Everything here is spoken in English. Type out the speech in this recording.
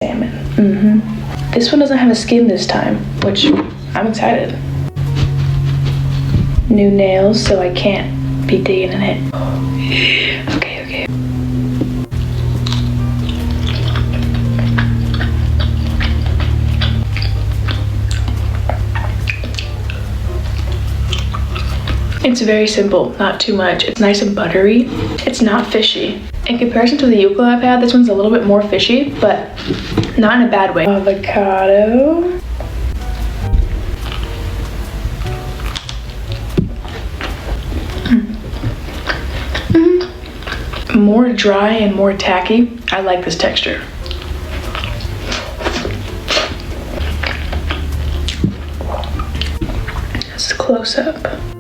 salmon. This one doesn't have a skin this time, which I'm excited. New nails, so I can't be digging in it. Okay. It's very simple, not too much. It's nice and buttery. It's not fishy. In comparison to the Yuca I've had, this one's a little bit more fishy, but not in a bad way. Avocado. More dry and more tacky. I like this texture. This is close up.